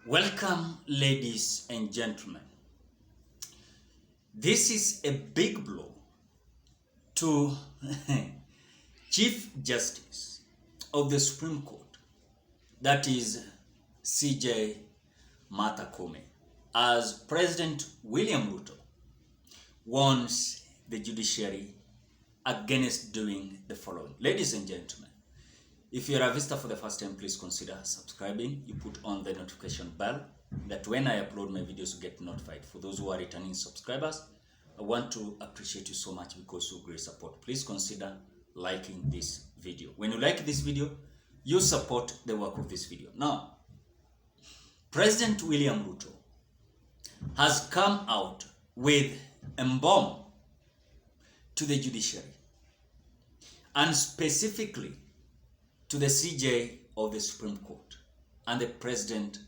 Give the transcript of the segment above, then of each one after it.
Welcome, ladies and gentlemen. This is a big blow to Chief Justice of the Supreme Court, that is CJ Martha Koome, as President William Ruto warns the judiciary against doing the following. Ladies and gentlemen, if you're a visitor for the first time, please consider subscribing. You put on the notification bell that when I upload my videos, you get notified. For those who are returning subscribers, I want to appreciate you so much because of great support. Please consider liking this video. When you like this video, you support the work of this video. Now, President William Ruto has come out with a bomb to the judiciary, and specifically to the CJ of the Supreme Court and the President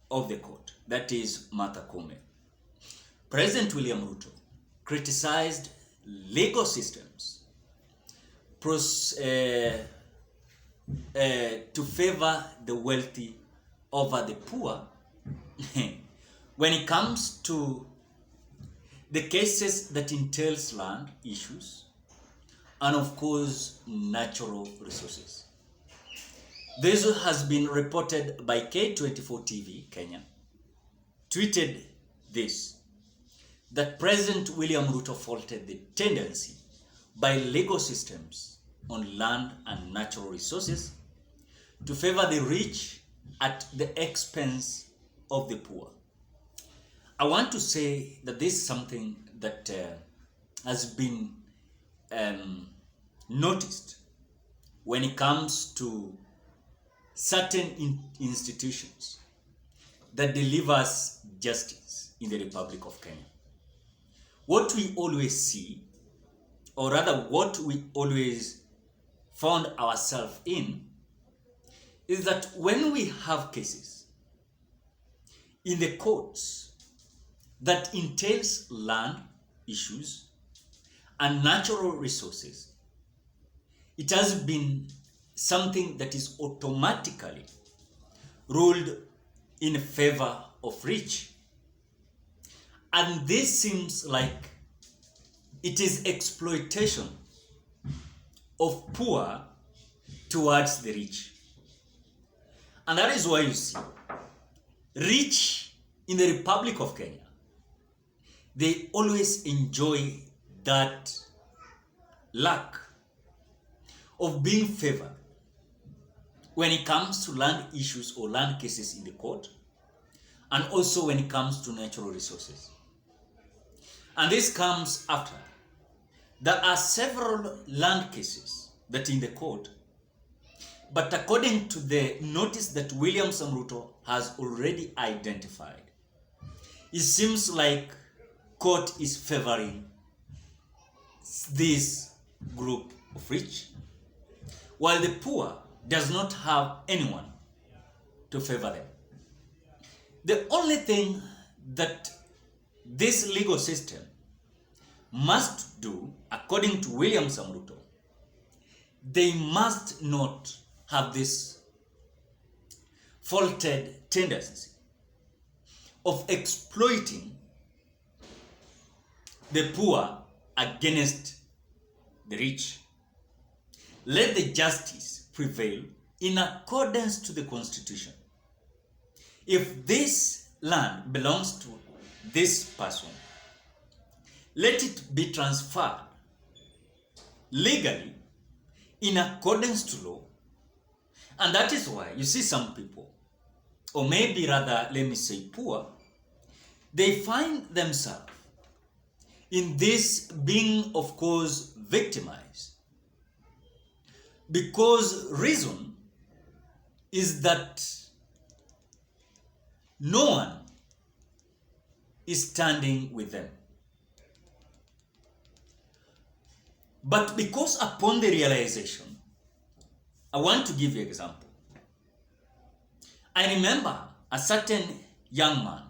of the court, that is Martha Koome. President William Ruto criticized legal systems to favor the wealthy over the poor when it comes to the cases that entails land issues and of course natural resources. This has been reported by K24 TV Kenya, tweeted this, that President William Ruto faulted the tendency by legal systems on land and natural resources to favor the rich at the expense of the poor. I want to say that this is something that has been noticed when it comes to certain institutions that delivers justice in the Republic of Kenya. What we always see, or rather what we always found ourselves in, is that when we have cases in the courts that entails land issues and natural resources, it has been something that is automatically ruled in favor of rich. And this seems like it is exploitation of poor towards the rich. And that is why you see rich in the Republic of Kenya, they always enjoy that luck of being favored when it comes to land issues or land cases in the court, and also when it comes to natural resources. And this comes after there are several land cases that are in the court, but according to the notice that William Ruto has already identified, it seems like court is favoring this group of rich, while the poor does not have anyone to favor them. The only thing that this legal system must do, according to William Ruto, they must not have this faulted tendency of exploiting the poor against the rich. Let the justice prevail in accordance to the Constitution. If this land belongs to this person, let it be transferred legally in accordance to law. And that is why you see some people, or maybe rather let me say poor, they find themselves in this being, of course, victimized. Because reason is that no one is standing with them. But because upon the realization, I want to give you an example. I remember a certain young man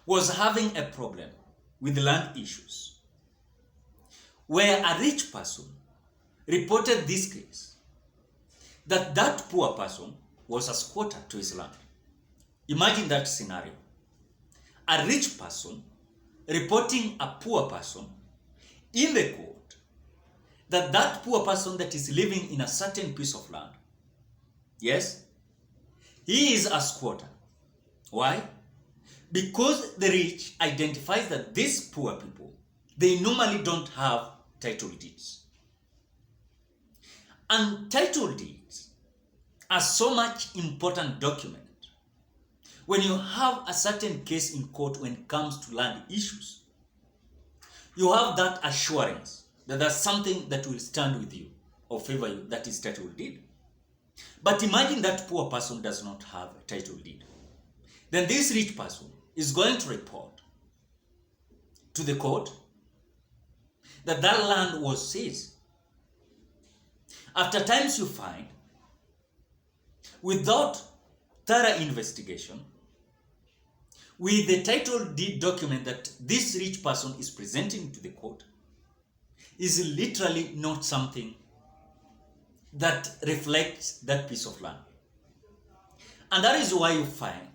was having a problem with land issues, where a rich person reported this case, that poor person was a squatter to his land. Imagine that scenario. A rich person reporting a poor person in the court, that poor person that is living in a certain piece of land, yes, he is a squatter. Why? Because the rich identifies that these poor people, they normally don't have title deeds. And title deeds are so much important document when you have a certain case in court when it comes to land issues. You have that assurance that there's something that will stand with you or favor you, that is title deed. But imagine that poor person does not have a title deed. Then this rich person is going to report to the court that that land was seized. After times you find, without thorough investigation, with the title deed document that this rich person is presenting to the court, is literally not something that reflects that piece of land. And that is why you find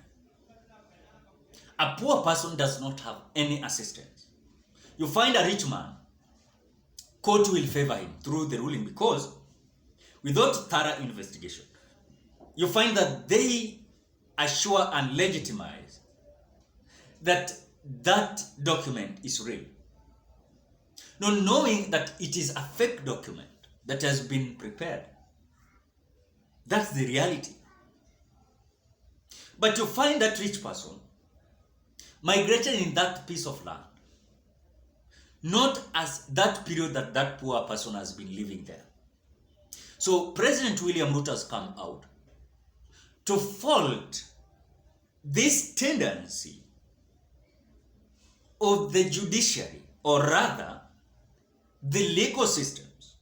a poor person does not have any assistance. You find a rich man, court will favor him through the ruling, because without thorough investigation, you find that they assure and legitimize that that document is real, not knowing that it is a fake document that has been prepared. That's the reality. But you find that rich person migrated in that piece of land, not as that period that that poor person has been living there. So President William Ruto has come out to fault this tendency of the judiciary, or rather the legal systems,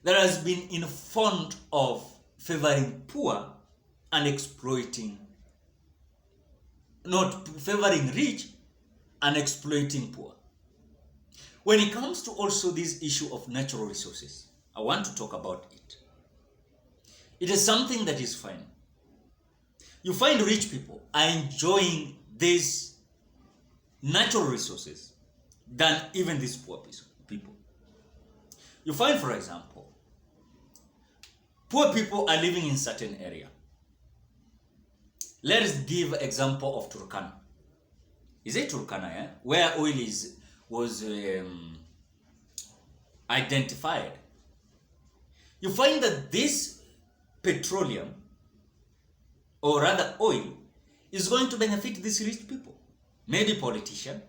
that has been informed of favoring poor and exploiting, not favoring rich and exploiting poor. When it comes to also this issue of natural resources, I want to talk about it. It is something that is fine. You find rich people are enjoying these natural resources than even these poor people. You find, for example, poor people are living in certain area. Let us give example of Turkana. Is it Turkana, where oil was identified? You find that this petroleum, or rather oil, is going to benefit these rich people. Maybe politicians,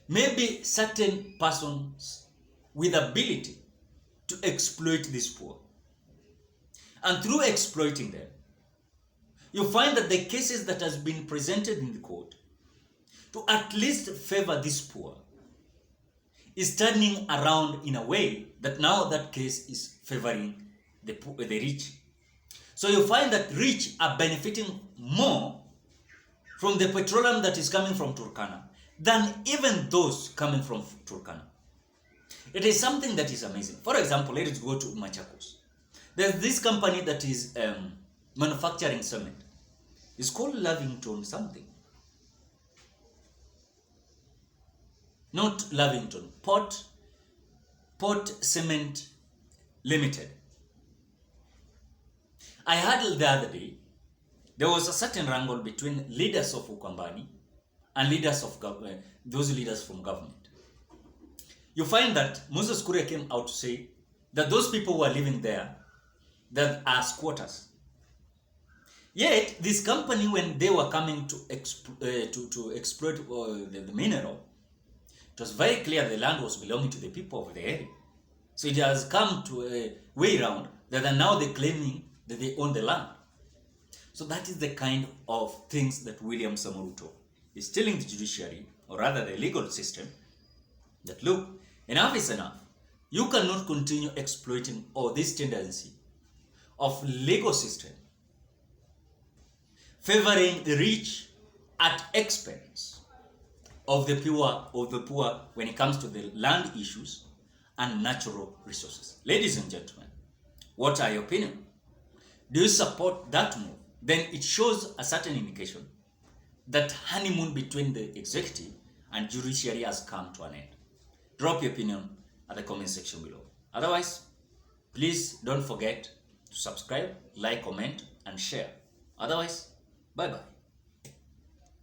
maybe certain persons with ability to exploit these poor. And through exploiting them, you find that the cases that has been presented in the court to at least favor this poor is turning around in a way that now that case is favoring the rich. So you find that rich are benefiting more from the petroleum that is coming from Turkana than even those coming from Turkana. It is something that is amazing. For example, let us go to Machakos. There's this company that is manufacturing cement. It's called Lavington something. Not Lavington, Port Cement Limited. I heard the other day, there was a certain wrangle between leaders of Ukambani and leaders of government, those leaders from government. You find that Moses Kuria came out to say that those people who are living there, that are squatters. Yet this company, when they were coming to exploit the mineral, it was very clear the land was belonging to the people of the area. So it has come to a way around that are now they claiming that they own the land. So that is the kind of things that William Ruto is telling the judiciary, or rather the legal system, that look, enough is enough. You cannot continue exploiting all this tendency of legal system favoring the rich at expense of the poor when it comes to the land issues and natural resources. Ladies and gentlemen, what are your opinions? Do you support that move then it shows a certain indication that honeymoon between the executive and judiciary has come to an end. Drop your opinion at the comment section below. Otherwise, please don't forget to subscribe, like, comment, and share. Otherwise, bye-bye.